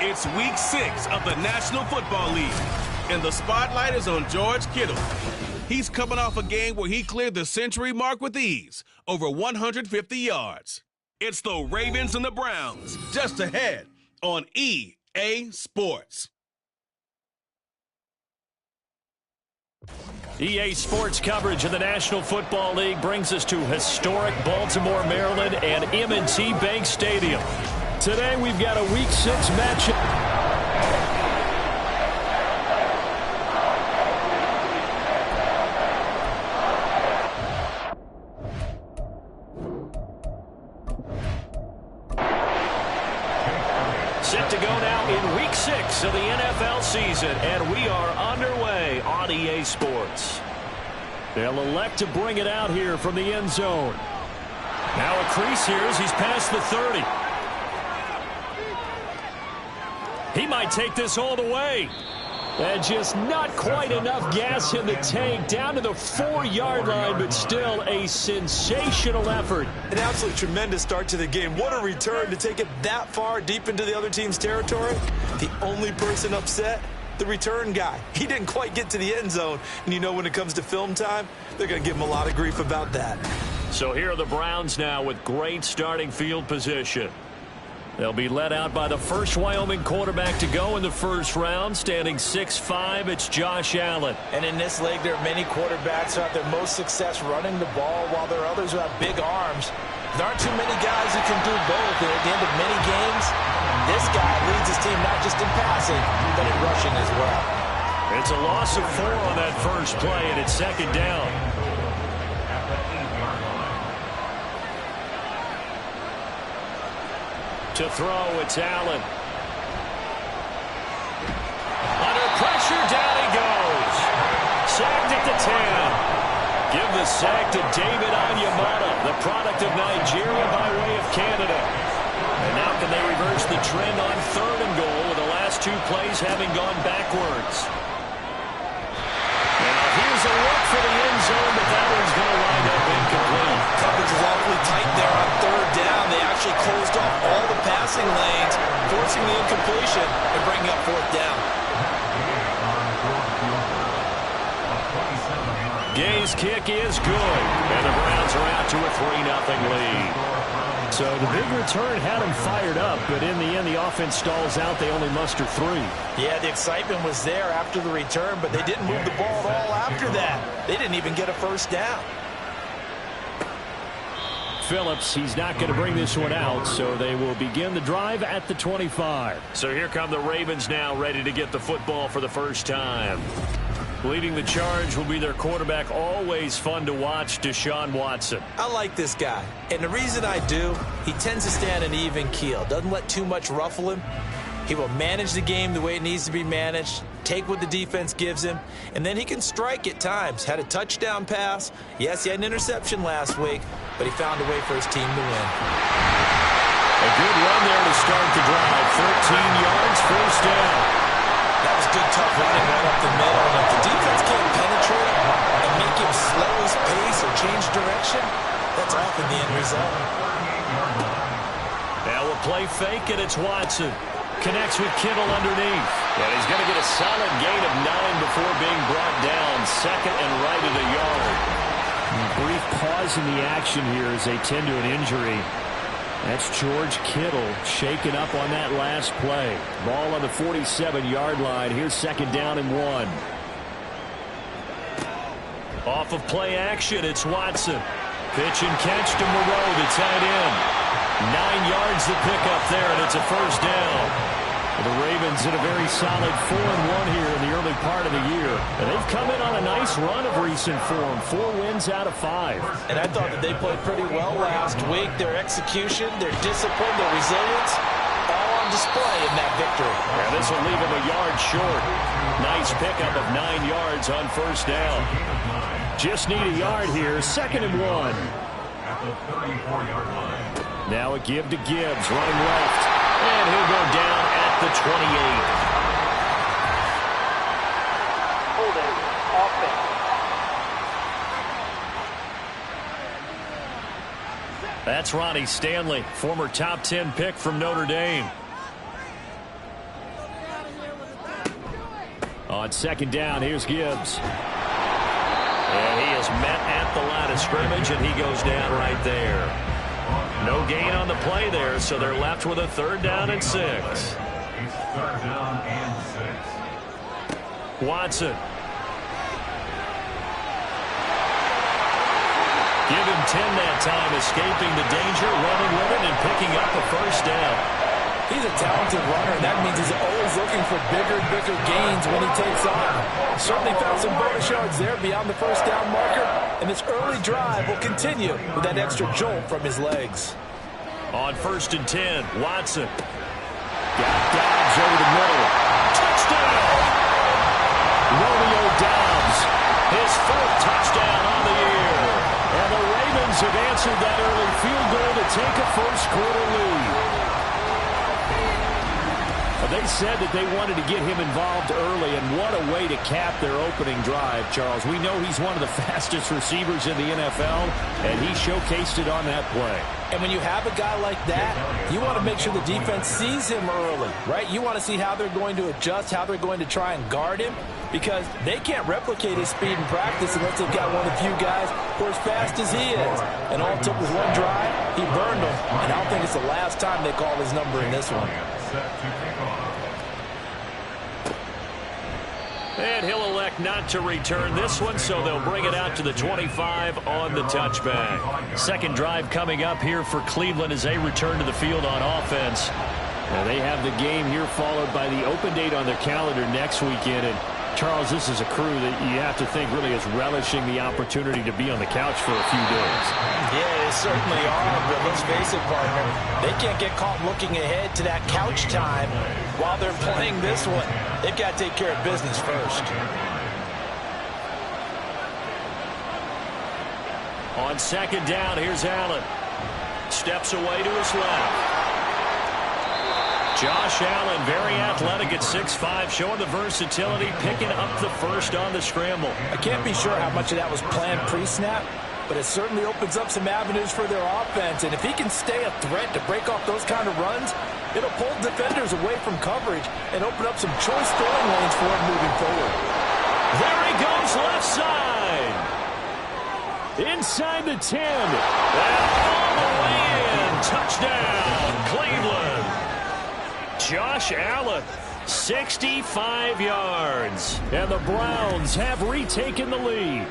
It's week 6 of the National Football League, and the spotlight is on George Kittle. He's coming off a game where he cleared the century mark with ease, over 150 yards. It's the Ravens and the Browns, just ahead on EA Sports. EA Sports coverage of the National Football League brings us to historic Baltimore, Maryland, and M&T Bank Stadium. Today we've got a Week 6 matchup. Set to go now in Week 6 of the NFL season, and we are underway on EA Sports. They'll elect to bring it out here from the end zone. Now a crease here as he's past the 30. He might take this all the way. And just not quite enough gas in the tank, down to the 4-yard line, but still a sensational effort. An absolutely tremendous start to the game. What a return to take it that far deep into the other team's territory. The only person upset, the return guy. He didn't quite get to the end zone. And you know when it comes to film time, they're going to give him a lot of grief about that. So here are the Browns now with great starting field position. They'll be led out by the first Wyoming quarterback to go in the first round, standing 6'5". It's Josh Allen. And in this league, there are many quarterbacks who have their most success running the ball, while there are others who have big arms. There aren't too many guys who can do both. And at the end of many games, this guy leads his team not just in passing, but in rushing as well. It's a loss of 4 on that first play, and it's second down. To throw, it's Allen. Under pressure, down he goes. Sacked at the 10. Give the sack to David Onyemata, the product of Nigeria by way of Canada. And now can they reverse the trend on 3rd and goal with the last 2 plays having gone backwards. Now here's a look for the end zone, but that one's going to wind up incomplete. Coverage is awfully tight there on 3rd down. They actually closed off all the passing lanes, forcing the incompletion and bringing up 4th down. Gay's kick is good, and the Browns are out to a 3-0 lead. So the big return had them fired up, but in the end, the offense stalls out. They only muster 3. Yeah, the excitement was there after the return, but they didn't move the ball at all after that. They didn't even get a first down. Phillips, he's not going to bring this one out, so they will begin the drive at the 25. So here come the Ravens now, ready to get the football for the first time. Leading the charge will be their quarterback, always fun to watch, Deshaun Watson. I like this guy, and the reason I do, he tends to stand an even keel, doesn't let too much ruffle him. He will manage the game the way it needs to be managed, take what the defense gives him, and then he can strike at times. Had a touchdown pass. Yes, he had an interception last week, but he found a way for his team to win. A good run there to start the drive. 13 yards, first down. That was good, tough running right up the middle. And if the defense can't penetrate and make him slow his pace or change direction, that's often the end result. Now a play fake, and it's Watson. Connects with Kittle underneath. And he's going to get a solid gain of 9 before being brought down. Second and right at a yard. A brief pause in the action here as they tend to an injury. That's George Kittle shaken up on that last play. Ball on the 47-yard line. Here's second down and 1. Off of play action, it's Watson. Pitch and catch to Moreau, the tight end. 9 yards to pick up there, and it's a first down. The Ravens in a very solid 4-1 here in the early part of the year. And they've come in on a nice run of recent form. 4 wins out of 5. And I thought that they played pretty well last week. Their execution, their discipline, their resilience, all on display in that victory. And this will leave them a yard short. Nice pickup of 9 yards on first down. Just need a yard here. Second and 1. At the 34-yard line. Now a give to Gibbs, running left. And he'll go down at the 28. Holding offense. That's Ronnie Stanley, former top 10 pick from Notre Dame. On second down, here's Gibbs. And he is met at the line of scrimmage, and he goes down right there. No gain on the play there, so they're left with a 3rd down and 6. It's 3rd down and 6. Watson. Give him 10 that time, escaping the danger, running with it, and picking up a 1st down. He's a talented runner, and that means he's always looking for bigger and bigger gains when he takes on. Certainly found some bonus yards there beyond the 1st down marker, and this early drive will continue with that extra jolt from his legs. On 1st and 10, Watson. Got Dobbs over the middle. Touchdown! Romeo Dobbs. His 4th touchdown on the year. And the Ravens have answered that early field goal to take a first-quarter lead. They said that they wanted to get him involved early, and what a way to cap their opening drive, Charles. We know he's one of the fastest receivers in the NFL, and he showcased it on that play. And when you have a guy like that, you want to make sure the defense sees him early, right? You want to see how they're going to adjust, how they're going to try and guard him, because they can't replicate his speed in practice unless they've got one of the few guys who are as fast as he is. And all it took was one drive, he burned them, and I don't think it's the last time they call his number in this one. And he'll elect not to return this one, so they'll bring it out to the 25 on the touchback. Second drive coming up here for Cleveland as they return to the field on offense. Now they have the game here followed by the open date on their calendar next weekend. And Charles, this is a crew that you have to think really is relishing the opportunity to be on the couch for a few days. Yeah, they certainly are, but let's face it, partner, they can't get caught looking ahead to that couch time while they're playing this one. They've got to take care of business first. On second down, here's Allen. Steps away to his left. Josh Allen, very athletic at 6'5", showing the versatility, picking up the first on the scramble. I can't be sure how much of that was planned pre-snap, but it certainly opens up some avenues for their offense. And if he can stay a threat to break off those kind of runs, it'll pull defenders away from coverage and open up some choice throwing lanes for him moving forward. There he goes, left side. Inside the 10. And all the way in. Touchdown, Cleveland. Josh Allen, 65 yards. And the Browns have retaken the lead.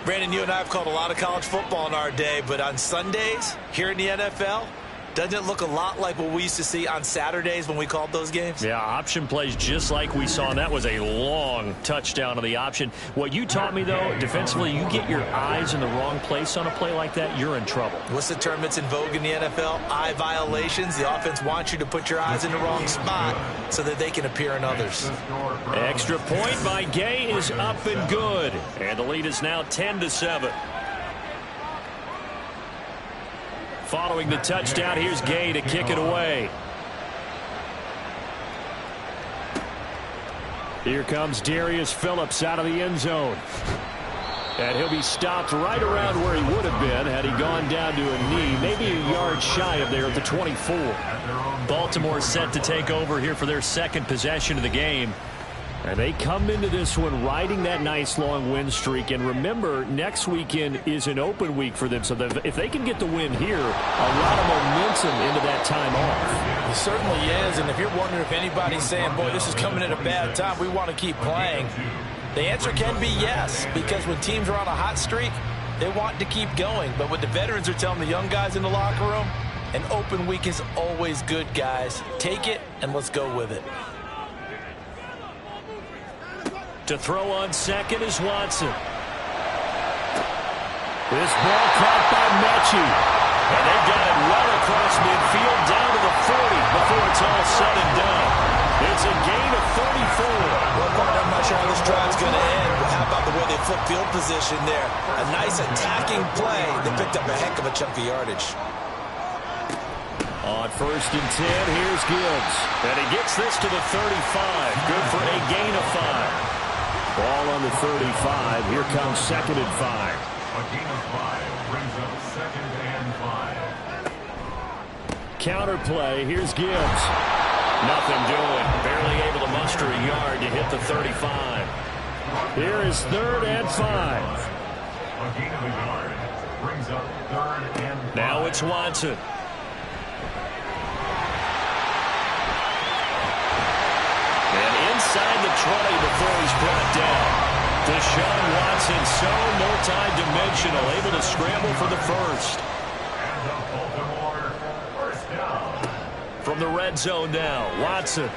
Brandon, you and I have called a lot of college football in our day, but on Sundays, here in the NFL, doesn't it look a lot like what we used to see on Saturdays when we called those games? Yeah, option plays just like we saw, and that was a long touchdown on the option. What you taught me, though, defensively, you get your eyes in the wrong place on a play like that, you're in trouble. What's the term that's in vogue in the NFL? Eye violations. The offense wants you to put your eyes in the wrong spot so that they can appear in others. Extra point by Gay is up and good, and the lead is now 10-7. Following the touchdown, here's Gay to kick it away. Here comes Darius Phillips out of the end zone. And he'll be stopped right around where he would have been had he gone down to a knee, maybe a yard shy of there at the 24. Baltimore set to take over here for their second possession of the game. And they come into this one riding that nice long win streak. And remember, next weekend is an open week for them. So if they can get the win here, a lot of momentum into that time off. It certainly is. And if you're wondering if anybody's saying, boy, this is coming at a bad time, we want to keep playing, the answer can be yes. Because when teams are on a hot streak, they want to keep going. But what the veterans are telling the young guys in the locker room, an open week is always good, guys. Take it and let's go with it. To throw on second is Watson. This ball caught by Mechie. And they've got it well across midfield down to the 40 before it's all said and done. It's a gain of 34. Well, partner, I'm not sure how this drive's going to end, but how about the way they flip field position there? A nice attacking play. They picked up a heck of a chunk of yardage. On 1st and 10, here's Gibbs. And he gets this to the 35. Good for a gain of 5. Ball on the 35. Here comes 2nd and 5. A gain of 5 brings up 2nd and 5. Counter play. Here's Gibbs. Nothing doing. Barely able to extra yard to hit the 35. Here is 3rd and 5. A gain of a yard brings up 3rd and 5. Now it's Watson. And inside the 20 before he's brought down. Deshaun Watson, so multi-dimensional, able to scramble for the first. And the Baltimore first down. From the red zone now, Watson.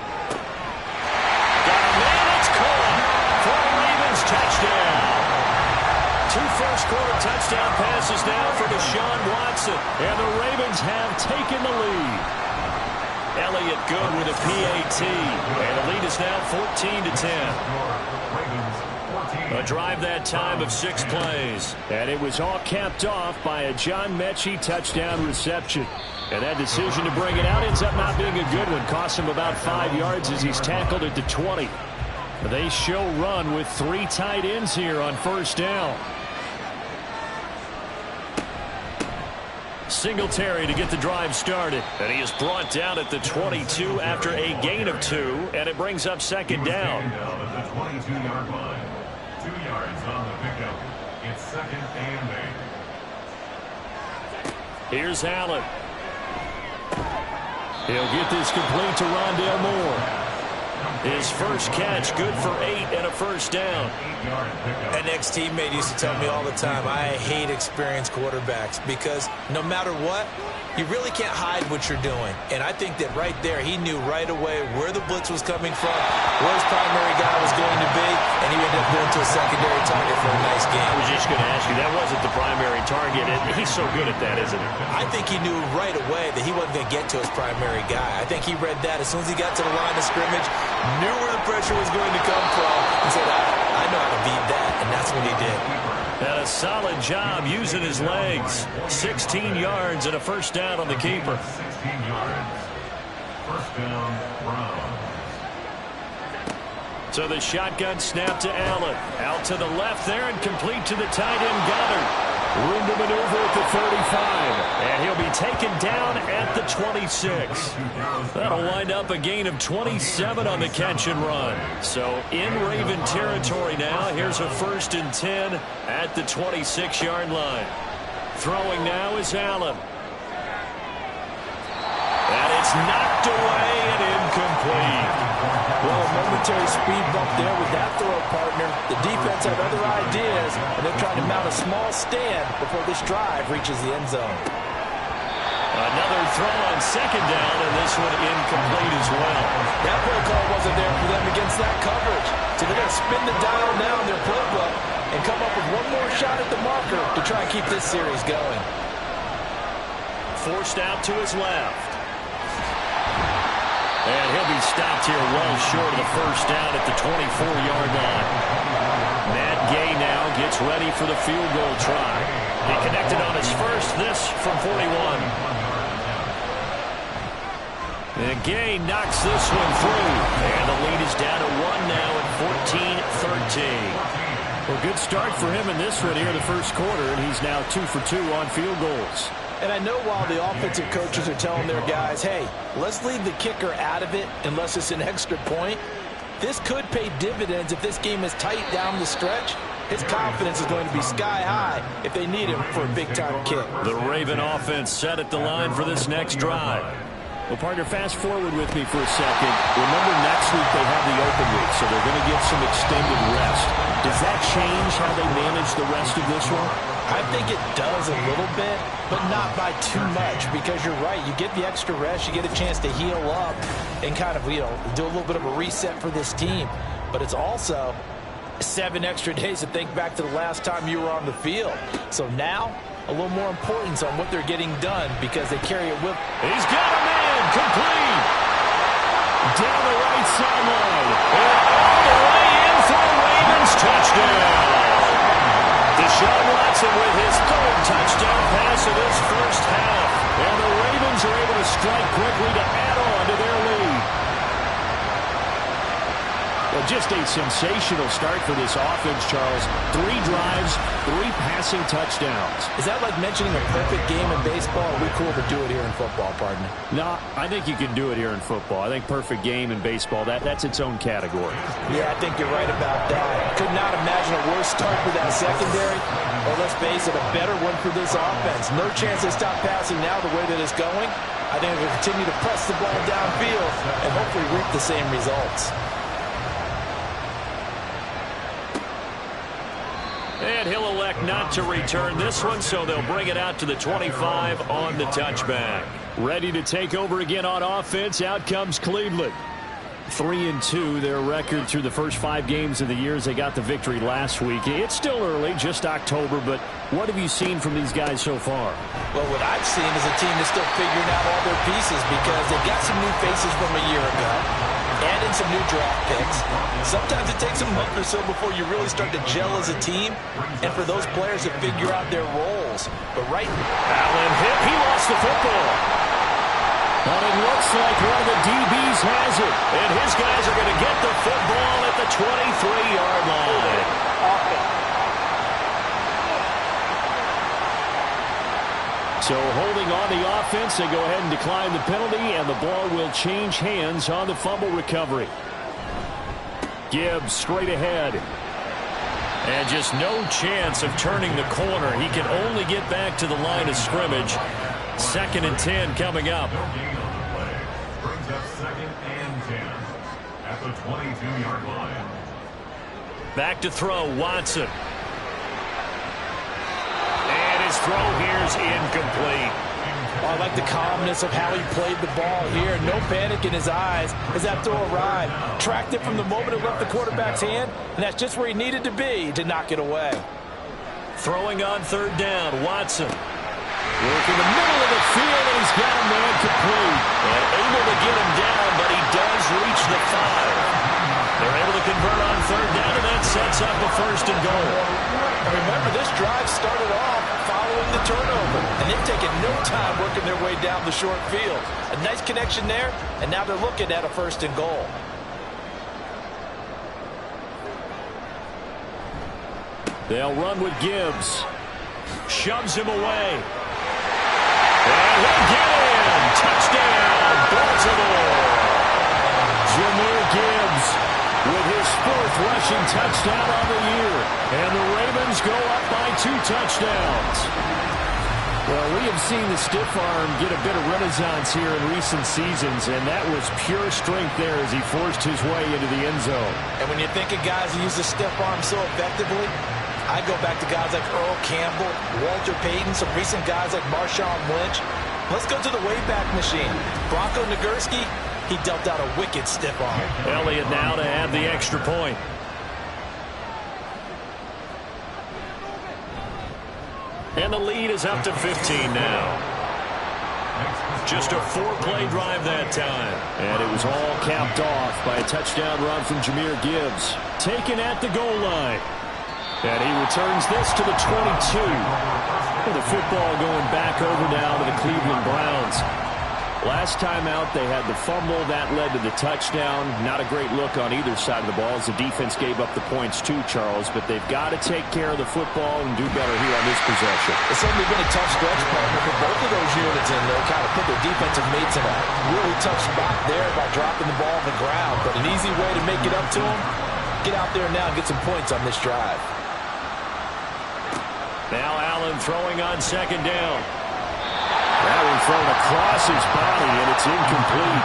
Got a man, it's caught for the Ravens touchdown. 2 first-quarter touchdown passes now for Deshaun Watson. And the Ravens have taken the lead. Elliott good with a PAT. And the lead is now 14-10. A drive that time of 6 plays. And it was all capped off by a John Mechie touchdown reception. And that decision to bring it out ends up not being a good one. Cost him about 5 yards as he's tackled at the 20. They show run with 3 tight ends here on first down. Singletary to get the drive started. And he is brought down at the 22 after a gain of 2. And it brings up second down. At the 22-yard line. 2 yards on the pickup. It's 2nd and 8. Here's Allen. He'll get this complete to Rondale Moore. His first catch, good for 8 and a first down. An ex-teammate used to tell me all the time, I hate experienced quarterbacks because no matter what, you really can't hide what you're doing. And I think that right there, he knew right away where the blitz was coming from, where his primary guy was going to be, and he ended up going to a secondary target for a nice game. I was just going to ask you, that wasn't the primary target. He's so good at that, isn't he? I think he knew right away that he wasn't going to get to his primary guy. I think he read that as soon as he got to the line of scrimmage, knew where the pressure was going to come from, and said, I know how to beat that, and that's what he did. And a solid job using his legs. 16 yards and a first down on the keeper. 16 yards. First down, Browns. So the shotgun snap to Allen. Out to the left there and complete to the tight end Goddard. Room to maneuver at the 35. And he'll be taken down at the 26. That'll wind up a gain of 27 on the catch and run. So in Raven territory now. Here's a 1st and 10 at the 26-yard line. Throwing now is Allen. And it's knocked away and incomplete. Well, a momentary speed bump there with that throw partner. The defense had other ideas, and they're trying to mount a small stand before this drive reaches the end zone. Another throw on second down, and this one incomplete as well. That play call wasn't there for them against that coverage. So they're going to spin the dial now in their playbook and come up with one more shot at the marker to try and keep this series going. Forced out to his left. And he'll be stopped here well short of the first down at the 24-yard line. Matt Gay now gets ready for the field goal try. He connected on his first, this from 41. And Gay knocks this one through. And the lead is down to 1 now at 14-13. Well, good start for him in this one here in the first quarter, and he's now 2 for 2 on field goals. And I know while the offensive coaches are telling their guys, hey, let's leave the kicker out of it unless it's an extra point, this could pay dividends if this game is tight down the stretch. His confidence is going to be sky high if they need him for a big-time kick. The Raven offense set at the line for this next drive. Well, partner, fast forward with me for a second. Remember, next week they have the open week, so they're going to get some extended rest. Does that change how they manage the rest of this one? I think it does a little bit, but not by too much, because you're right. You get the extra rest. You get a chance to heal up and kind of, do a little bit of a reset for this team. But it's also 7 extra days to think back to the last time you were on the field. So now, a little more importance on what they're getting done because they carry it with. He's got a man complete. Down the right sideline. And all the way in for a Ravens touchdown. Deshaun Watson with his 3rd touchdown pass of this first half. And the Ravens are able to strike quickly to add on to their lead. Well, just a sensational start for this offense, Charles. 3 drives, 3 passing touchdowns. Is that like mentioning a perfect game in baseball? Are we cool to do it here in football, partner? No, I think you can do it here in football. I think perfect game in baseball, that's its own category. Yeah, I think you're right about that. Could not imagine a worse start for that secondary. Or let's face it, a better one for this offense. No chance they stop passing now the way that it's going. I think they'll continue to press the ball downfield and hopefully reap the same results. And he'll elect not to return this one, so they'll bring it out to the 25 on the touchback. Ready to take over again on offense. Out comes Cleveland. 3-2, their record through the first 5 games of the year as they got the victory last week. It's still early, just October, but what have you seen from these guys so far? Well, what I've seen is a team that's still figuring out all their pieces because they've got some new faces from a year ago, add in some new draft picks. Sometimes it takes a month or so before you really start to gel as a team and for those players to figure out their roles. But right now, Allen hit. He lost the football. But it looks like one of the DBs has it. And his guys are going to get the football at the 23-yard line. So holding on the offense, they go ahead and decline the penalty, and the ball will change hands on the fumble recovery. Gibbs straight ahead. And just no chance of turning the corner. He can only get back to the line of scrimmage. 2nd and 10 coming up. Brings up 2nd and 10 at the 22-yard line. Back to throw, Watson. And his throw here's incomplete. I like the calmness of how he played the ball here. No panic in his eyes as that throw arrived. Tracked it from the moment it left the quarterback's hand, and that's just where he needed to be to knock it away. Throwing on 3rd down, Watson. Working the middle of the field, and he's got a man complete. And able to get him down, but he does reach the 5. They're able to convert on 3rd down, and that sets up a 1st and goal. And remember, this drive started off following the turnover, and they've taken no time working their way down the short field. A nice connection there, and now they're looking at a 1st and goal. They'll run with Gibbs. Shoves him away. And he'll get in. Touchdown, Baltimore. Jahmyr Gibbs with his 4th rushing touchdown on the year. And the Ravens go up by 2 touchdowns. Well, we have seen the stiff arm get a bit of renaissance here in recent seasons, and that was pure strength there as he forced his way into the end zone. And when you're thinking guys who use the stiff arm so effectively, I go back to guys like Earl Campbell, Walter Payton, some recent guys like Marshawn Lynch. Let's go to the Wayback Machine. Bronco Nagurski, he dealt out a wicked stiff arm. Elliott now to add the extra point. And the lead is up to 15 now. Just a 4-play drive that time. And it was all capped off by a touchdown run from Jahmyr Gibbs. Taken at the goal line. And he returns this to the 22. With the football going back over now to the Cleveland Browns. Last time out, they had the fumble. That led to the touchdown. Not a great look on either side of the ball as the defense gave up the points too, Charles. But they've got to take care of the football and do better here on this possession. It's certainly been a tough stretch, partner, for both of those units in there. Kind of put their defensive mates in a really tough spot there by dropping the ball on the ground. But an easy way to make it up to them, get out there now and get some points on this drive. Now Allen throwing on 2nd down. That one thrown across his body, and it's incomplete.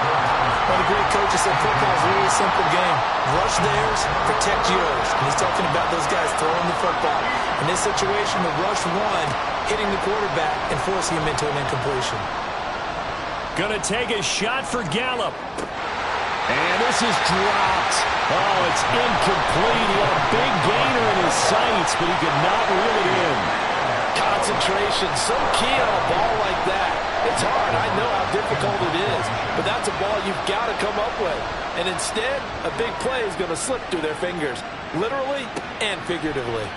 One of the great coaches said football is a really simple game. Rush theirs, protect yours. And he's talking about those guys throwing the football. In this situation, the rush one, hitting the quarterback and forcing him into an incompletion. Gonna take a shot for Gallup. And this is dropped. Oh, it's incomplete. He had a big gainer in his sights, but he could not reel it in. Concentration, so key on a ball like that. It's hard. I know how difficult it is, but that's a ball you've got to come up with. And instead, a big play is going to slip through their fingers, literally and figuratively.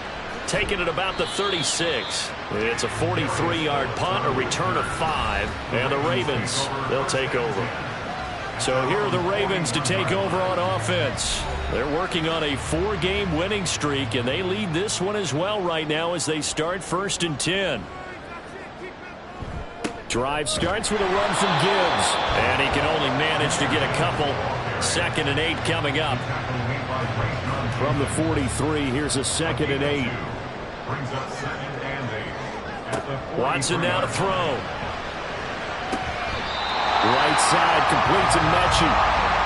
Taking it about the 36. It's a 43-yard punt, a return of 5, and the Ravens, they'll take over. So here are the Ravens to take over on offense. They're working on a 4-game winning streak, and they lead this one as well right now as they start 1st and 10. Drive starts with a run from Gibbs, and he can only manage to get a couple. 2nd and 8 coming up. From the 43, here's a 2nd and 8. Watson now to throw. Right side completes to Mechie.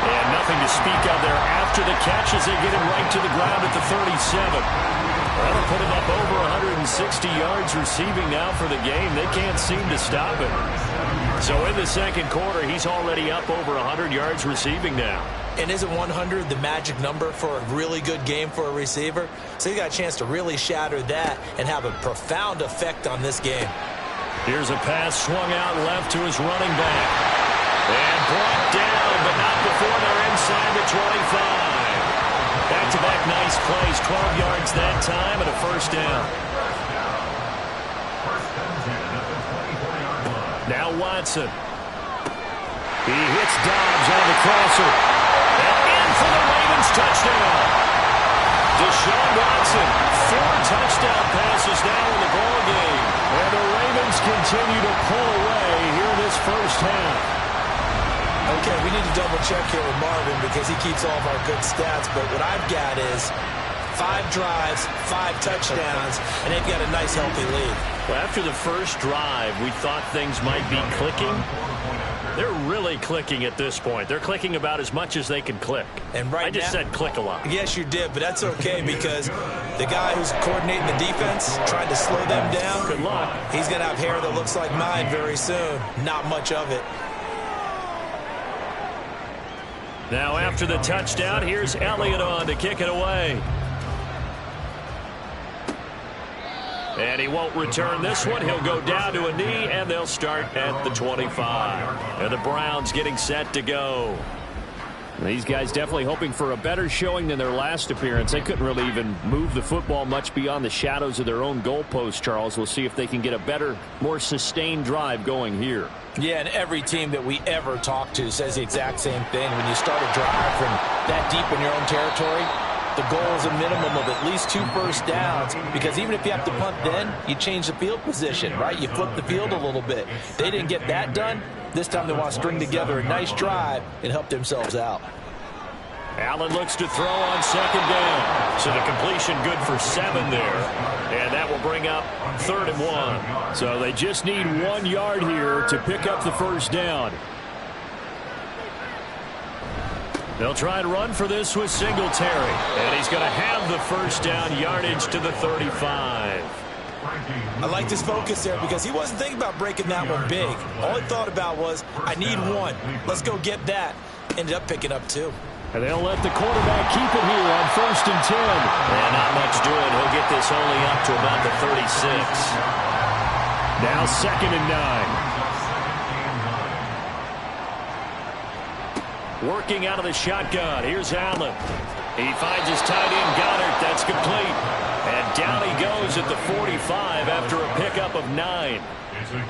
And nothing to speak of there after the catch as they get him right to the ground at the 37. That'll put him up over 160 yards receiving now for the game. They can't seem to stop him. So in the 2nd quarter, he's already up over 100 yards receiving now. And isn't 100 the magic number for a really good game for a receiver? So he got a chance to really shatter that and have a profound effect on this game. Here's a pass swung out left to his running back. And brought down, but not before they're inside the 25. Back-to-back nice plays, 12 yards that time, and a 1st down. Now Watson. He hits Dobbs on the crosser. And in for the Ravens touchdown. Deshaun Watson, 4 touchdown passes now in the ball game. And the Ravens continue to pull away here in this 1st half. Okay, we need to double-check here with Marvin because he keeps all of our good stats. But what I've got is 5 drives, 5 touchdowns, and they've got a nice, healthy lead. Well, after the first drive, we thought things might be clicking. They're really clicking at this point. They're clicking about as much as they can click. And I just said click a lot. Yes, you did, but that's okay because the guy who's coordinating the defense, trying to slow them down, good luck. He's going to have hair that looks like mine very soon. Not much of it. Now after the touchdown, here's Elliott on to kick it away. And he won't return this one. He'll go down to a knee, and they'll start at the 25. And the Browns getting set to go. These guys definitely hoping for a better showing than their last appearance. They couldn't really even move the football much beyond the shadows of their own goalpost, Charles. We'll see if they can get a better, more sustained drive going here. Yeah, and every team that we ever talk to says the exact same thing. When you start a drive from that deep in your own territory, the goal is a minimum of at least 2 first downs, because even if you have to punt then, you change the field position, right? You flip the field a little bit. They didn't get that done. This time they want to string together a nice drive and help themselves out. Allen looks to throw on 2nd down. So the completion good for 7 there. And that will bring up 3rd and 1. So they just need 1 yard here to pick up the 1st down. They'll try to run for this with Singletary. And he's going to have the 1st down yardage to the 35. I like this focus there because he wasn't thinking about breaking that one big. All he thought about was, I need 1. Let's go get that. Ended up picking up 2. And they'll let the quarterback keep it here on 1st and 10. And not much doing. He'll get this only up to about the 36. Now 2nd and 9. Working out of the shotgun. Here's Allen. He finds his tight end, Goddard. That's complete. And down he goes at the 45 after a pickup of 9.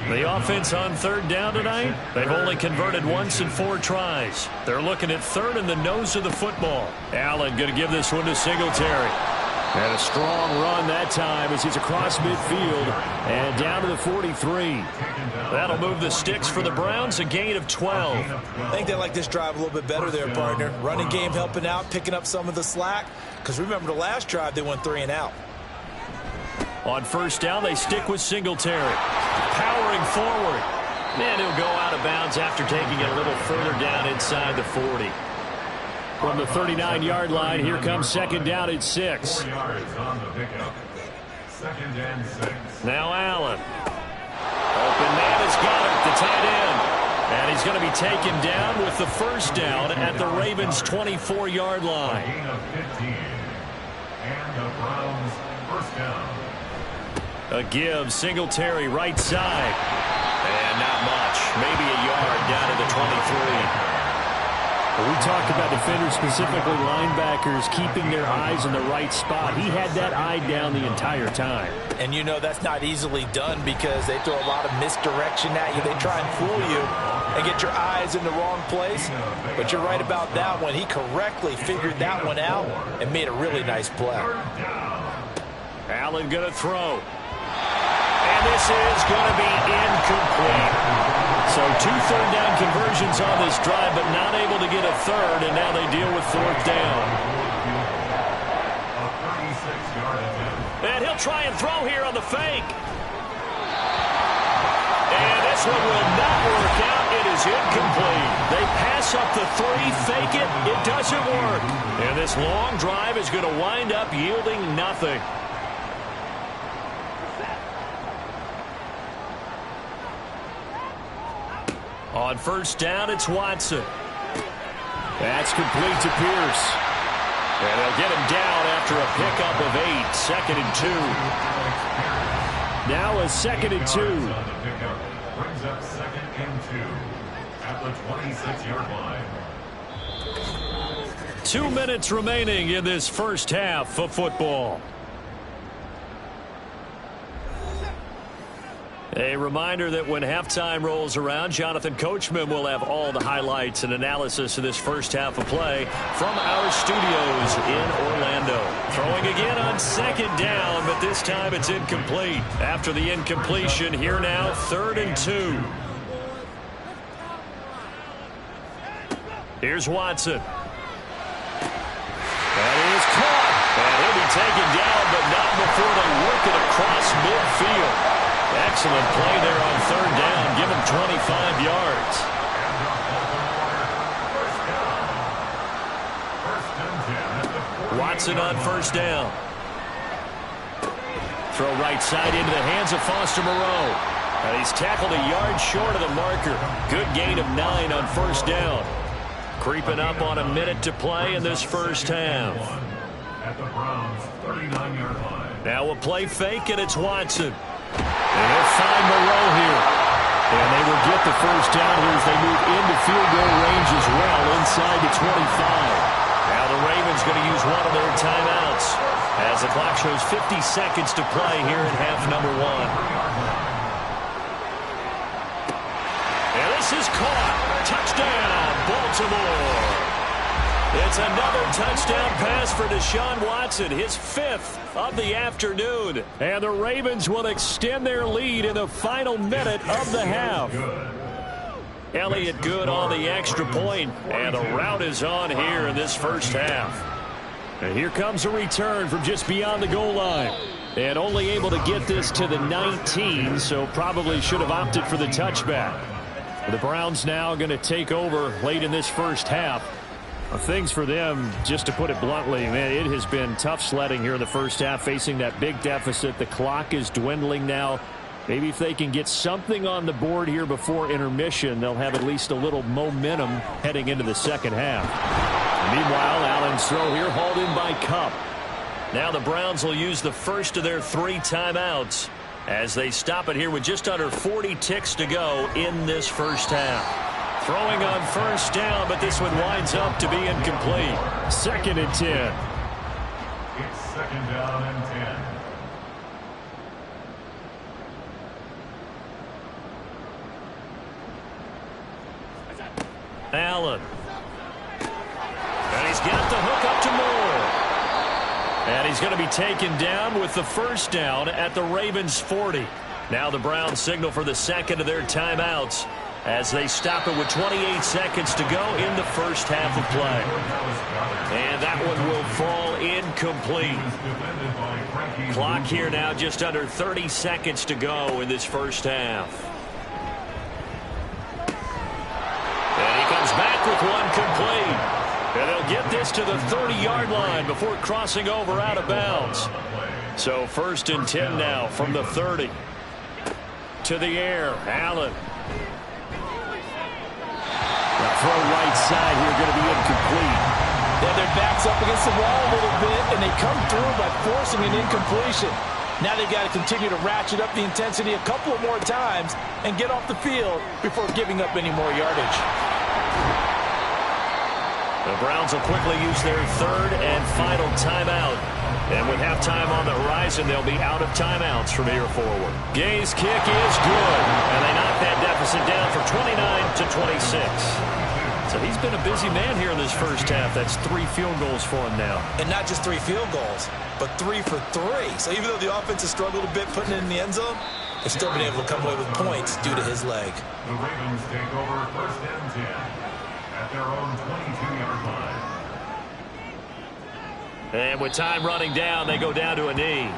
The offense on 3rd down tonight, they've only converted once in 4 tries. They're looking at 3rd in the nose of the football. Allen going to give this one to Singletary. And a strong run that time as he's across midfield and down to the 43. That'll move the sticks for the Browns, a gain of 12. I think they like this drive a little bit better there, partner. Running game helping out, picking up some of the slack. Because remember the last drive, they went 3 and out. On 1st down, they stick with Singletary. Powering forward. And he'll go out of bounds after taking it a little further down inside the 40. From the 39-yard line, here comes 2nd down at 6. 4 yards on the pickup. 2nd and 6. Now Allen. Open man has got it, the tight end. And he's going to be taken down with the 1st down at the Ravens' 24-yard line. Gain of 15. And the Browns' 1st down. A give, Singletary right side. And not much. Maybe a yard down to the 23. We talked about defenders, specifically linebackers, keeping their eyes in the right spot. He had that eye down the entire time. And you know that's not easily done because they throw a lot of misdirection at you. They try and fool you. and get your eyes in the wrong place. But you're right about that one. He correctly figured that one out and made a really nice play. Allen going to throw. And this is going to be incomplete. So 2 third-down conversions on this drive, but not able to get a third, and now they deal with 4th down. And he'll try and throw here on the fake. And this one will not work out. It is incomplete. They pass up the 3, fake it. It doesn't work. And this long drive is going to wind up yielding nothing. On 1st down, it's Watson. That's complete to Pierce. And they'll get him down after a pickup of 8. 2nd and 2. Now a 2nd and 2. Brings up 2nd and 2 at the 26-yard line. 2 minutes remaining in this first half of football. A reminder that when halftime rolls around, Jonathan Coachman will have all the highlights and analysis of this first half of play from our studios in Orlando. Throwing again on 2nd down, but this time it's incomplete. After the incompletion, here now 3rd and 2. Here's Watson. That is caught. And he'll be taken down, but not before they work it across midfield. Excellent play there on 3rd down. Give him 25 yards. Watson on 1st down. Throw right side into the hands of Foster Moreau. And he's tackled a yard short of the marker. Good gain of 9 on 1st down. Creeping up on a minute to play in this first half. At the Browns' 39-yard line. Now a play fake, and it's Watson. And they'll find Moreau here. And they will get the 1st down here as they move into field goal range as well, inside the 25. Now the Ravens going to use one of their timeouts as the clock shows 50 seconds to play here in half number 1. And this is caught. Touchdown, Baltimore. It's another touchdown pass for Deshaun Watson, his 5th of the afternoon. And the Ravens will extend their lead in the final minute of the half. Elliott Good on the extra point, and the route is on here in this first half. And here comes a return from just beyond the goal line. And only able to get this to the 19, so probably should have opted for the touchback. The Browns now going to take over late in this first half. Things for them, just to put it bluntly, man, it has been tough sledding here in the first half, facing that big deficit. The clock is dwindling now. Maybe if they can get something on the board here before intermission, they'll have at least a little momentum heading into the second half. Meanwhile, Allen's throw here hauled in by Kupp. Now the Browns will use the first of their 3 timeouts as they stop it here with just under 40 ticks to go in this first half. Throwing on 1st down, but this one winds up to be incomplete. 2nd and 10. It's 2nd down and 10. Allen. And he's got the hook up to Moore. And he's going to be taken down with the 1st down at the Ravens' 40. Now the Browns signal for the 2nd of their timeouts as they stop it with 28 seconds to go in the first half of play. And that one will fall incomplete. Clock here now just under 30 seconds to go in this first half. And he comes back with one complete. And they'll get this to the 30-yard line before crossing over out of bounds. So 1st and 10 now from the 30. To the air, Allen. The throw right side here going to be incomplete. Yeah, their back's up against the wall a little bit, and they come through by forcing an incompletion. Now they've got to continue to ratchet up the intensity a couple of more times and get off the field before giving up any more yardage. The Browns will quickly use their 3rd and final timeout And with halftime on the horizon, they'll be out of timeouts from here forward. Gay's kick is good, and they knock that deficit down from 29-26. So he's been a busy man here in this first half. That's 3 field goals for him now. And not just 3 field goals, but 3 for 3. So even though the offense has struggled a bit putting it in the end zone, they've still been able to come away with points due to his leg. The Ravens take over first and 10 at their own 22-yard line. And with time running down, they go down to a knee.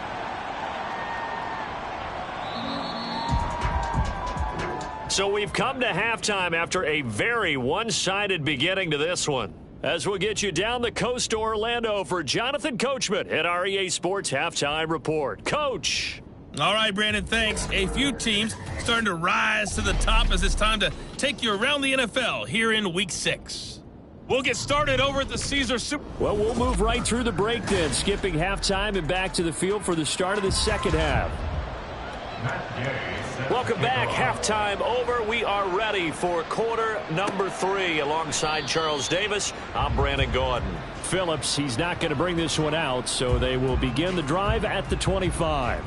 So we've come to halftime after a very one-sided beginning to this one. As we'll get you down the coast to Orlando for Jonathan Coachman at our EA Sports Halftime Report. Coach! All right, Brandon, thanks. A few teams starting to rise to the top as it's time to take you around the NFL here in Week 6. We'll get started over at the Caesar Super. Well, we'll move right through the break then, skipping halftime and back to the field for the start of the second half. Welcome back. Halftime over. We are ready for quarter number 3 alongside Charles Davis. I'm Brandon Gordon. Phillips, he's not going to bring this one out, so they will begin the drive at the 25.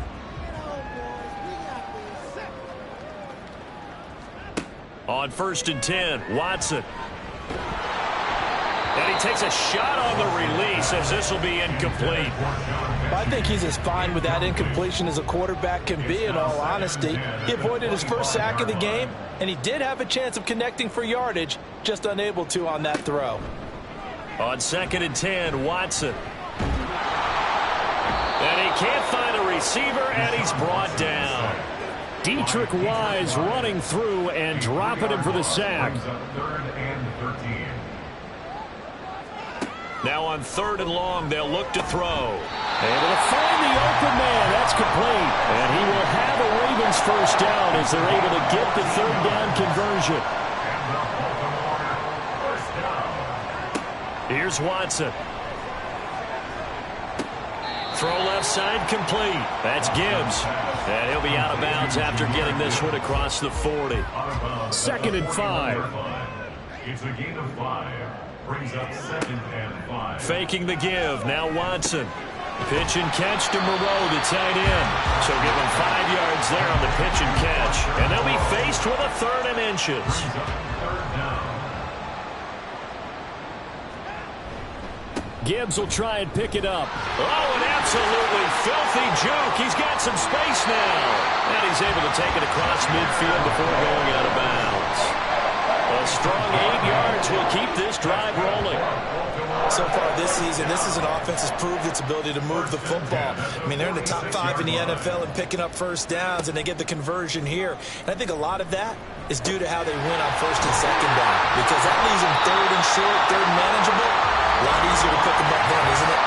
On 1st and 10, Watson. And he takes a shot on the release as this will be incomplete. I think he's as fine with that incompletion as a quarterback can be, in all honesty. He avoided his first sack of the game, and he did have a chance of connecting for yardage, just unable to on that throw. On 2nd and 10, Watson. And he can't find a receiver, and he's brought down. Dietrich Wise running through and dropping him for the sack. Now on 3rd and long, they'll look to throw. Able to find the open man. That's complete. And he will have a Ravens first down as they're able to get the 3rd down conversion. Here's Watson. Throw left side complete. That's Gibbs. And he'll be out of bounds after getting this one across the 40. 2nd and 5. It's a gain of 5. Brings up 2nd and 5. Faking the give. Now Watson. Pitch and catch to Moreau, the tight end. So give him 5 yards there on the pitch and catch. And they'll be faced with a 3rd and inches. Gibbs will try and pick it up. Oh, an absolutely filthy juke. He's got some space now. And he's able to take it across midfield before going out of bounds. A strong 8 yards will keep this drive rolling. So far this season, this is an offense that's proved its ability to move the football. I mean, they're in the top 5 in the NFL and picking up first downs, and they get the conversion here. And I think a lot of that is due to how they win on 1st and 2nd down, because that leaves them 3rd and short, 3rd and manageable. A lot easier to pick them up then, isn't it?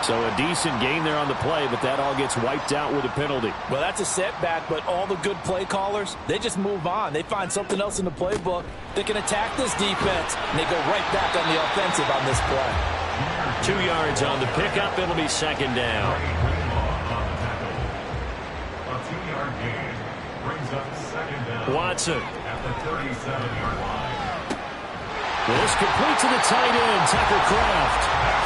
So a decent gain there on the play, but that all gets wiped out with a penalty. Well, that's a setback, but all the good play callers, they just move on. They find something else in the playbook. They can attack this defense, and they go right back on the offensive on this play. 2 yards on the pickup. It'll be 2nd down. A 2-yard gain brings up 2nd down. Watson. At the 37-yard line. This complete to the tight end, Tucker Kraft.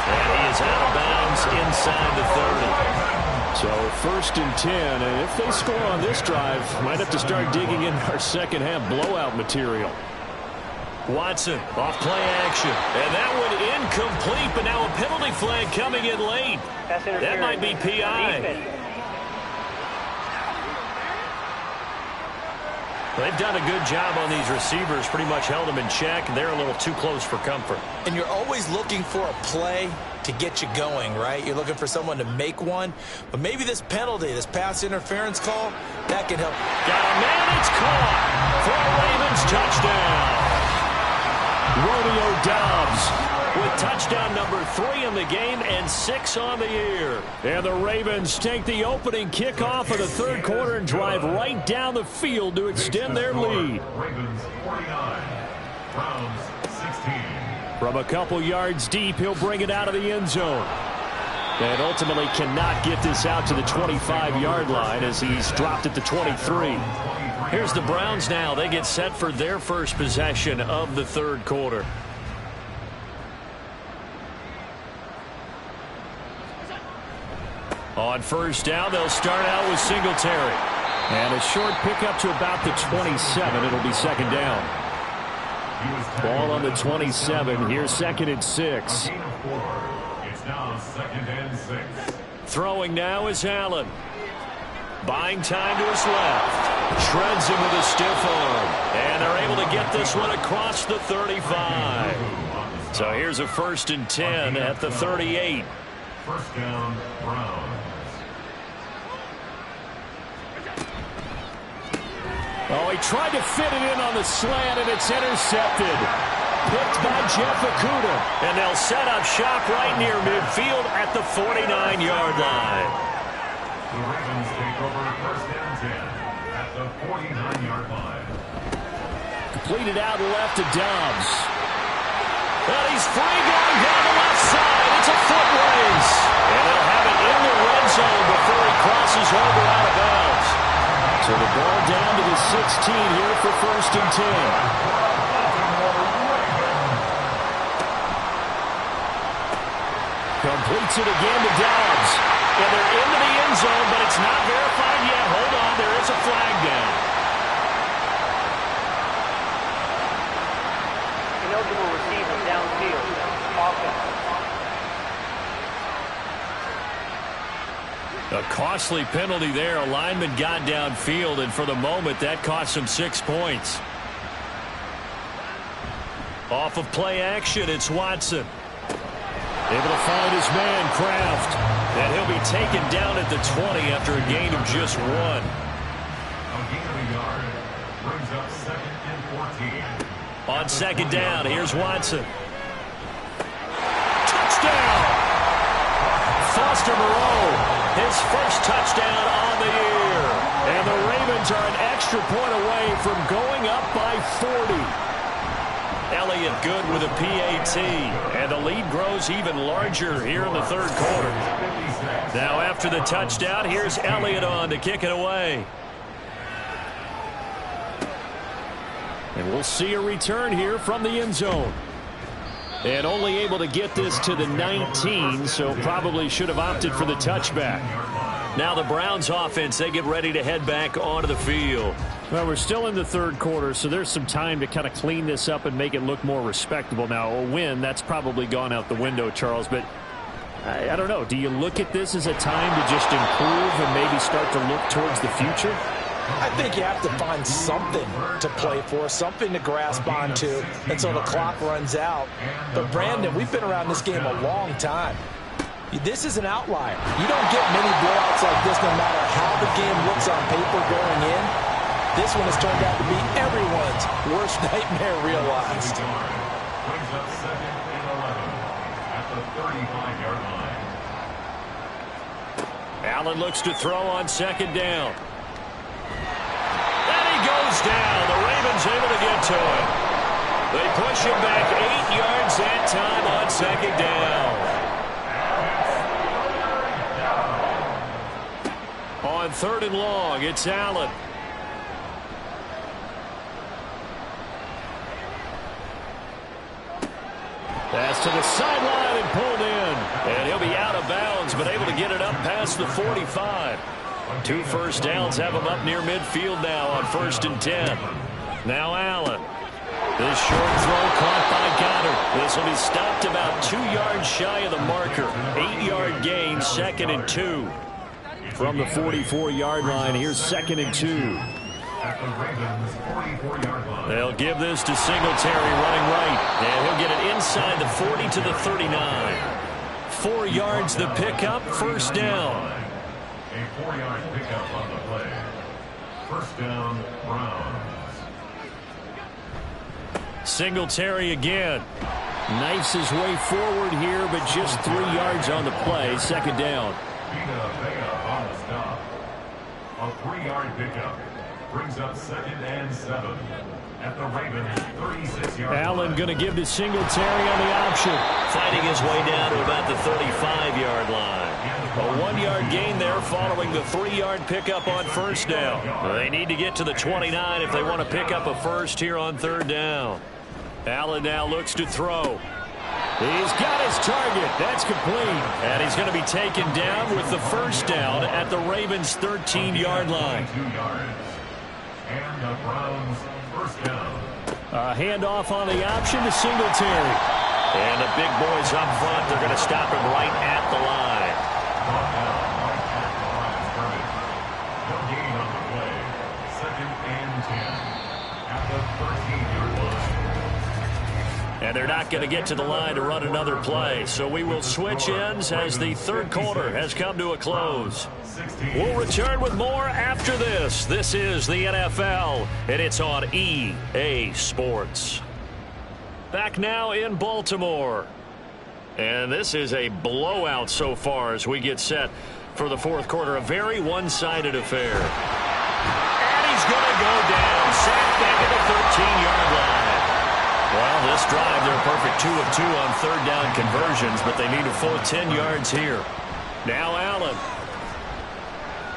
And he is out of bounds inside the 30. So 1st and 10, and if they score on this drive, might have to start digging in our second half blowout material. Watson off play action. And that one incomplete, but now a penalty flag coming in late. That might be PI. They've done a good job on these receivers, pretty much held them in check. They're a little too close for comfort. And you're always looking for a play to get you going, right? You're looking for someone to make one. But maybe this penalty, this pass interference call, that can help. Got a man, it's caught for a Ravens touchdown. Romeo Doubs with touchdown number 3 in the game and 6 on the year. And the Ravens take the opening kickoff of the 3rd quarter and drive right down the field to extend their lead. Ravens 49, Browns 16. From a couple yards deep, he'll bring it out of the end zone. And ultimately cannot get this out to the 25-yard line as he's dropped at the 23. Here's the Browns now. They get set for their first possession of the third quarter. On first down, they'll start out with Singletary. And a short pickup to about the 27. It'll be second down. Ball on the 27. Here's 2nd and 6. It's now 2nd and 6. Throwing now is Allen. Buying time to his left. Shreds him with a stiff arm. And they're able to get this one across the 35. So here's a 1st and 10 at the 38. First down, Browns. Oh, he tried to fit it in on the slant, and it's intercepted. Picked by Jeff Okuda. And they'll set up shop right near midfield at the 49-yard line. The Ravens take over 1st and 10 at the 49-yard line. Completed out left to Dobbs. And he's free going down the left side. It's a foot race. And they'll have it in the red zone before he crosses over out of bounds. So the ball down to the 16 here for 1st and 10. Completes it again to Dobbs. And they're into the end zone, but it's not verified yet. Hold on, there is a flag down. Ineligible receiver downfield. Offense. A costly penalty there. A lineman got downfield, and for the moment, that cost him 6 points. Off of play action, it's Watson. Able to find his man, Kraft. And he'll be taken down at the 20 after a gain of just 1. A gain of a yard brings up 2nd and 14. On 2nd down, here's Watson. Touchdown! Foster Moreau. His first touchdown on the year. And the Ravens are an extra point away from going up by 40. Elliott good with a PAT. And the lead grows even larger here in the third quarter. Now after the touchdown, here's Elliott on to kick it away. And we'll see a return here from the end zone. And only able to get this to the 19, so probably should have opted for the touchback. Now the Browns offense, they get ready to head back onto the field. Well, we're still in the third quarter, so there's some time to kind of clean this up and make it look more respectable. Now, a win, that's probably gone out the window, Charles, but I don't know. Do you look at this as a time to just improve and maybe start to look towards the future? I think you have to find something to play for, something to grasp onto until the clock runs out. But, Brandon, we've been around this game a long time. This is an outlier. You don't get many blowouts like this no matter how the game looks on paper going in. This one has turned out to be everyone's worst nightmare realized. Brings up 2nd and 11 at the 35-yard line. Allen looks to throw on 2nd down. Goes down. The Ravens able to get to it. They push him back 8 yards that time on 2nd down. On 3rd and long, it's Allen. Pass to the sideline and pulled in. And he'll be out of bounds, but able to get it up past the 45. 2 first downs have him up near midfield now on 1st and 10. Now Allen. This short throw caught by Goddard. This will be stopped about 2 yards shy of the marker. 8-yard gain, 2nd and 2. From the 44-yard line, here's 2nd and 2. At the Ravens' 44-yard line. They'll give this to Singletary running right. And he'll get it inside the 40 to the 39. 4 yards the pickup, 1st down. A 4-yard pickup on the play. 1st down, Browns. Singletary again. Knifes his way forward here, but just 3 yards on the play. 2nd down. Vita Vea on the stop. A 3-yard pickup brings up 2nd and 7 at the Ravens' 36-yard line. Allen going to give to Singletary on the option. Fighting his way down to about the 35-yard line. A 1-yard gain there following the 3-yard pickup on first down. They need to get to the 29 if they want to pick up a first here on third down. Allen now looks to throw. He's got his target. That's complete. And he's going to be taken down with the first down at the Ravens' 13-yard line. And the Browns first down. A handoff on the option to Singletary. And the big boys up front, they're going to stop him right at the line. Brought down right at the line of scrimmage. No gain on the play. 2nd and 10 at the 13-yard line. And they're not going to get to the line to run another play. So we will switch ends as the third quarter has come to a close. We'll return with more after this. This is the NFL, and it's on EA Sports. Back now in Baltimore. And this is a blowout so far as we get set for the fourth quarter. A very one-sided affair. And he's going to go down. Sacked back at the 13-yard line. Well, this drive, they're a perfect 2 of 2 on third down conversions, but they need a full 10 yards here. Now Allen.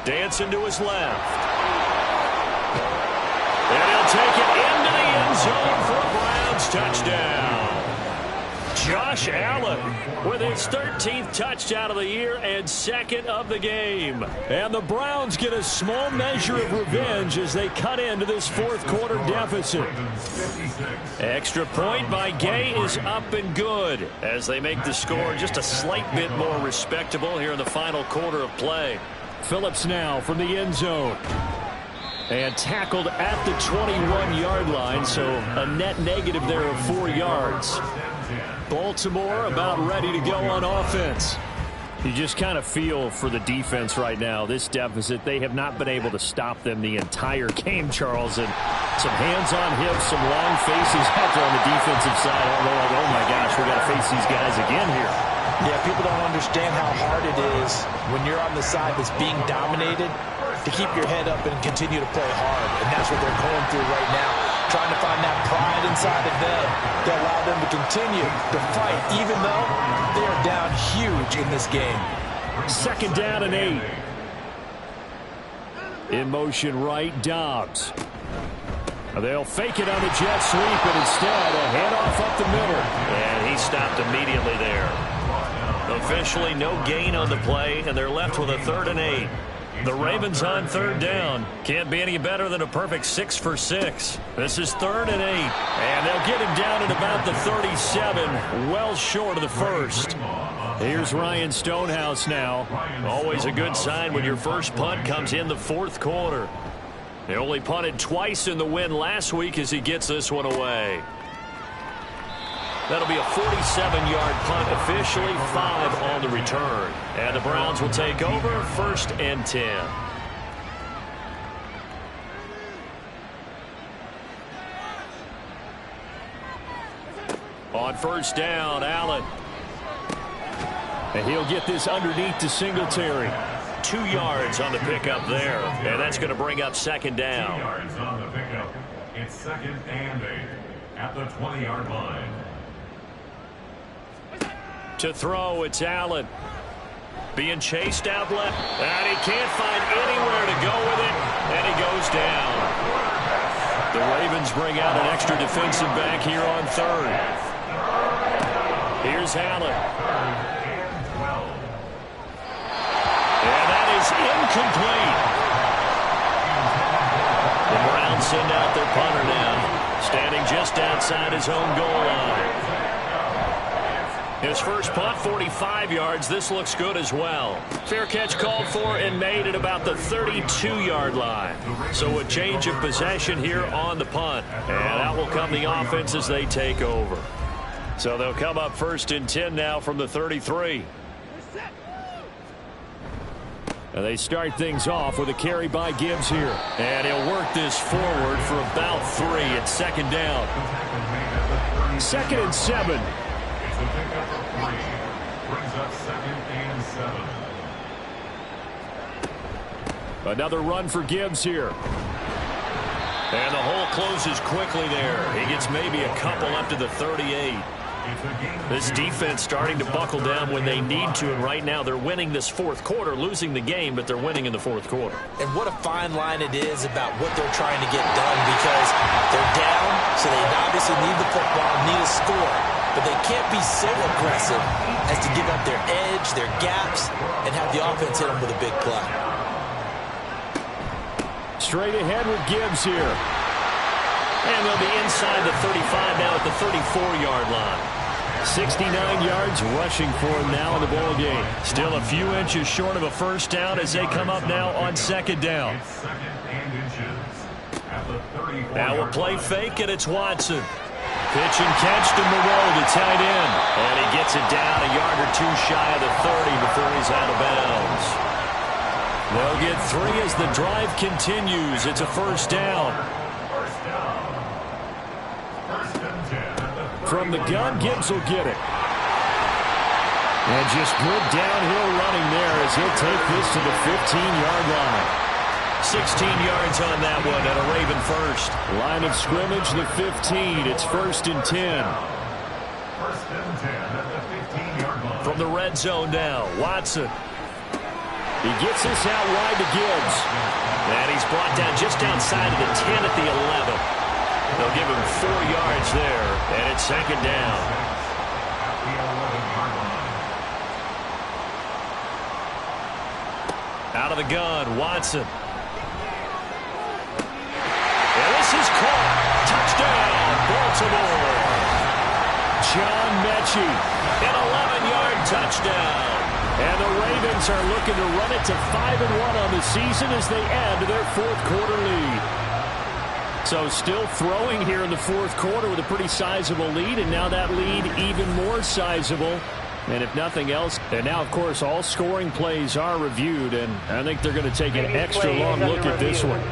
Dancing to his left. And he'll take it into the end zone for a Browns touchdown. Josh Allen with his 13th touchdown of the year and 2nd of the game. And the Browns get a small measure of revenge as they cut into this fourth quarter deficit. Extra point by Gay is up and good as they make the score just a slight bit more respectable here in the final quarter of play. Phillips now from the end zone. And tackled at the 21-yard line, so a net negative there of 4 yards. Baltimore about ready to go on offense. You just kind of feel for the defense right now. This deficit, they have not been able to stop them the entire game, Charles. And some hands on hips, some long faces out there on the defensive side. They're like, oh my gosh, we got to face these guys again here. Yeah, people don't understand how hard it is when you're on the side that's being dominated to keep your head up and continue to play hard. And that's what they're going through right now, trying to find that pride inside of them to allow them to continue to fight, even though they are down huge in this game. 2nd down and 8. In motion right, Dobbs. They'll fake it on the jet sweep, and instead a handoff up the middle. And he stopped immediately there. Officially no gain on the play, and they're left with a 3rd and 8. The Ravens on third down. Can't be any better than a perfect 6 for 6. This is 3rd and 8. And they'll get him down at about the 37, well short of the first. Here's Ryan Stonehouse now. Always a good sign when your first punt comes in the fourth quarter. They only punted twice in the win last week as he gets this one away. That'll be a 47-yard punt, officially 5 on the return. And the Browns will take over 1st and 10. On first down, Allen. And he'll get this underneath to Singletary. 2 yards on the pickup there. And that's going to bring up 2nd down. 2 yards on the pickup. It's 2nd and 8 at the 20-yard line. To throw, it's Allen. Being chased out left. And he can't find anywhere to go with it. And he goes down. The Ravens bring out an extra defensive back here on 3rd. Here's Allen. And that is incomplete. The Browns send out their punter now, standing just outside his own goal line. His first punt, 45 yards. This looks good as well. Fair catch called for and made at about the 32-yard line. So a change of possession here on the punt. And out will come the offense as they take over. So they'll come up 1st and 10 now from the 33. And they start things off with a carry by Gibbs here. And he'll work this forward for about 3 at 2nd down. 2nd and 7. The pickup of 3 brings up 2nd and 7. Another run for Gibbs here. And the hole closes quickly there. He gets maybe a couple up to the 38. This defense starting to buckle down when they need to, and right now they're winning this fourth quarter, losing the game, but they're winning in the fourth quarter. And what a fine line it is about what they're trying to get done, because they're down, so they obviously need the football, need a score. But they can't be so aggressive as to give up their edge, their gaps, and have the offense hit them with a big play. Straight ahead with Gibbs here. And they'll be inside the 35 now at the 34-yard line. 69 yards rushing for him now in the ball game. Still a few inches short of a first down as they come up now on second down. Now we'll play fake, and it's Watson. Pitch and catch to Moreau, the tight end. And he gets it down a yard or two shy of the 30 before he's out of bounds. They'll get 3 as the drive continues. It's a first down. From the gun, Gibbs will get it. And just good downhill running there as he'll take this to the 15-yard line. 16 yards on that one and a Raven first. Line of scrimmage, the 15. It's 1st and 10. 1st and 10 at the 15-yard line. From the red zone now, Watson. He gets this out wide to Gibbs. And he's brought down just outside of the 10 at the 11. They'll give him 4 yards there, and it's second down. Out of the gun, Watson. And this is caught. Touchdown, Baltimore. John Mechie, an 11-yard touchdown. And the Ravens are looking to run it to 5-1 on the season as they add to their fourth quarter lead. So still throwing here in the fourth quarter with a pretty sizable lead, and now that lead even more sizable. And if nothing else, and now, of course, all scoring plays are reviewed, and I think they're going to take an extra long look at this one.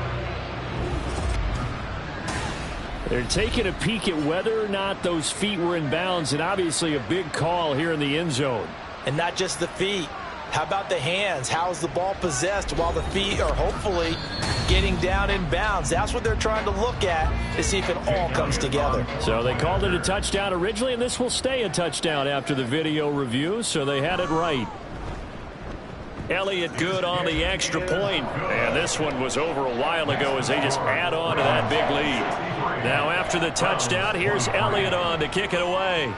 They're taking a peek at whether or not those feet were in bounds, and obviously a big call here in the end zone. And not just the feet. How about the hands? How's the ball possessed while the feet are hopefully getting down in bounds? That's what they're trying to look at to see if it all comes together. So they called it a touchdown originally, and this will stay a touchdown after the video review, so they had it right. Elliott good on the extra point, and this one was over a while ago as they just add on to that big lead. Now after the touchdown, here's Elliott on to kick it away.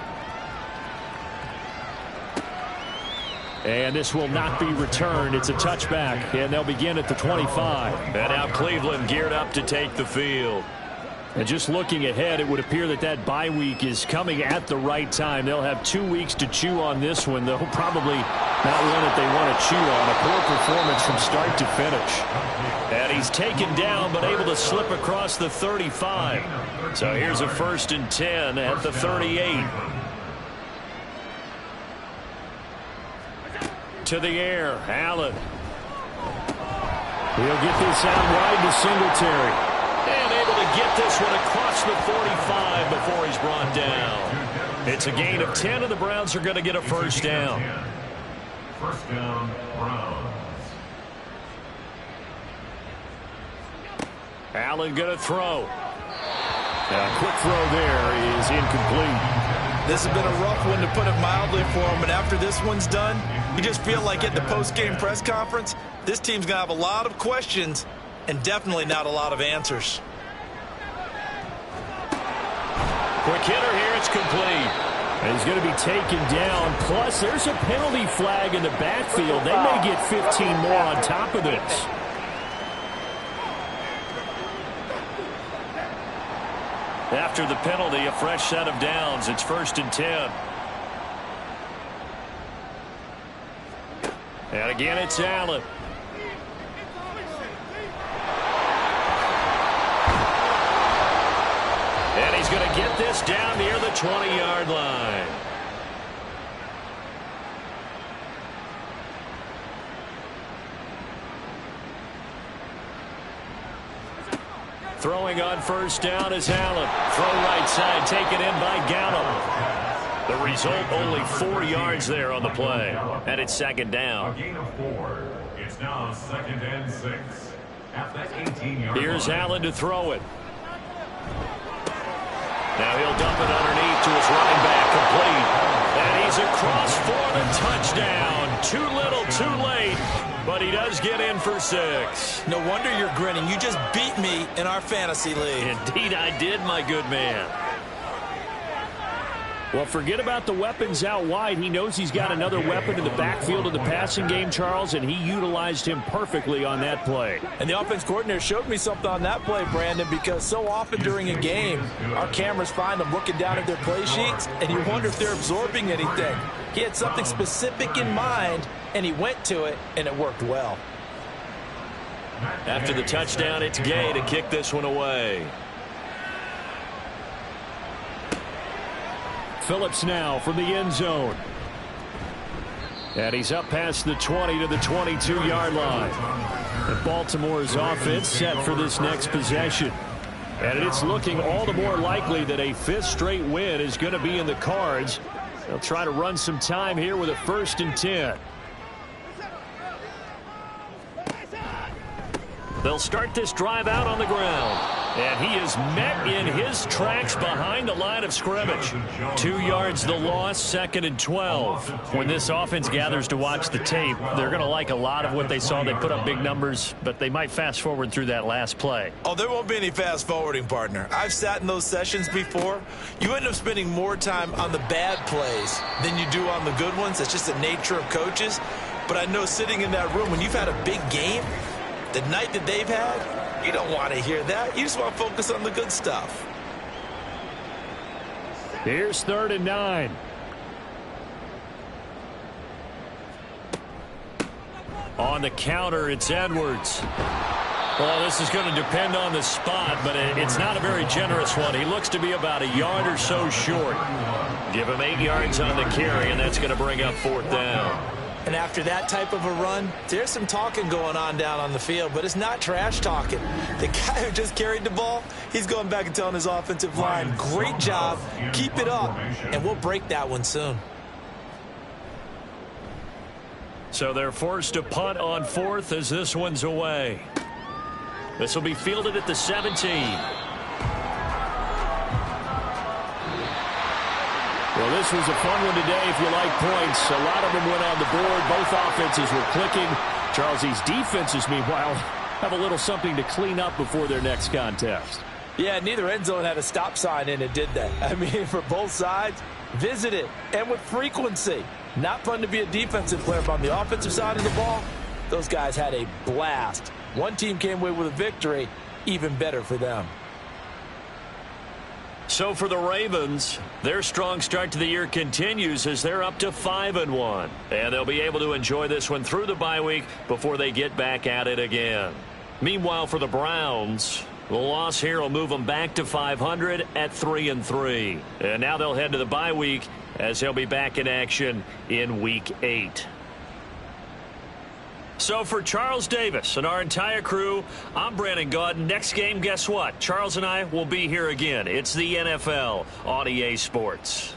And this will not be returned. It's a touchback, and they'll begin at the 25. And now Cleveland geared up to take the field. And just looking ahead, it would appear that that bye week is coming at the right time. They'll have 2 weeks to chew on this one. They'll probably not one that they want to chew on. A poor performance from start to finish. And he's taken down, but able to slip across the 35. So here's a 1st and 10 at the 38. To the air, Allen. He'll get this out wide to Singletary. And able to get this one across the 45 before he's brought down. It's a gain of 10, and the Browns are going to get a first down. First down, Browns. Allen going to throw. A quick throw there is incomplete. This has been a rough one, to put it mildly, for him. And after this one's done, you just feel like at the post-game press conference, this team's going to have a lot of questions and definitely not a lot of answers. Quick hitter here, it's complete. And he's going to be taken down. Plus, there's a penalty flag in the backfield. They may get 15 more on top of this. After the penalty, a fresh set of downs. It's 1st and 10. And again, it's Allen. And he's going to get this down near the 20-yard line. Throwing on first down is Allen. Throw right side, taken in by Gallup. The result, only 4 yards there on the play. And it's second down. A gain of 4. It's now 2nd and 6. At the 18-yard line. Here's Allen to throw it. Now he'll dump it underneath to his running back. Complete. too little, too late, but he does get in for 6. No wonder you're grinning. You just beat me in our fantasy league. Indeed I did, my good man. Well, forget about the weapons out wide. He knows he's got another weapon in the backfield of the passing game, Charles, and he utilized him perfectly on that play. And the offense coordinator showed me something on that play, Brandon, because so often during a game, our cameras find them looking down at their play sheets, and you wonder if they're absorbing anything. He had something specific in mind, and he went to it, and it worked well. After the touchdown, it's Gay to kick this one away. Phillips now from the end zone. And he's up past the 20 to the 22-yard line. And Baltimore's offense set for this next possession. And it's looking all the more likely that a 5th straight win is going to be in the cards. They'll try to run some time here with a 1st and 10. They'll start this drive out on the ground. And he is met in his tracks behind the line of scrimmage. 2 yards the loss, 2nd and 12. When this offense gathers to watch the tape, they're going to like a lot of what they saw. They put up big numbers, but they might fast forward through that last play. Oh, there won't be any fast forwarding, partner. I've sat in those sessions before. You end up spending more time on the bad plays than you do on the good ones. That's just the nature of coaches. But I know sitting in that room, when you've had a big game, the night that they've had, you don't want to hear that. You just want to focus on the good stuff. Here's 3rd and 9. On the counter, it's Edwards. Well, this is going to depend on the spot, but it's not a very generous one. He looks to be about a yard or so short. Give him 8 yards on the carry, and that's going to bring up 4th down. And after that type of a run, there's some talking going on down on the field, but it's not trash talking. The guy who just carried the ball, he's going back and telling his offensive line, great job, keep it up, and we'll break that one soon. So they're forced to punt on 4th as this one's away. This will be fielded at the 17. Well, this was a fun one today if you like points. A lot of them went on the board. Both offenses were clicking. Charles, these defenses, meanwhile, have a little something to clean up before their next contest. Yeah, neither end zone had a stop sign in it, did they? I mean, for both sides, visit it, and with frequency. Not fun to be a defensive player, but on the offensive side of the ball, those guys had a blast. One team came away with a victory, even better for them. So for the Ravens, their strong start to the year continues as they're up to 5-1. And they'll be able to enjoy this one through the bye week before they get back at it again. Meanwhile, for the Browns, the loss here will move them back to 500 at 3-3. And now they'll head to the bye week as they'll be back in action in Week 8. So for Charles Davis and our entire crew, I'm Brandon Gaudin. Next game, guess what? Charles and I will be here again. It's the NFL on EA Sports.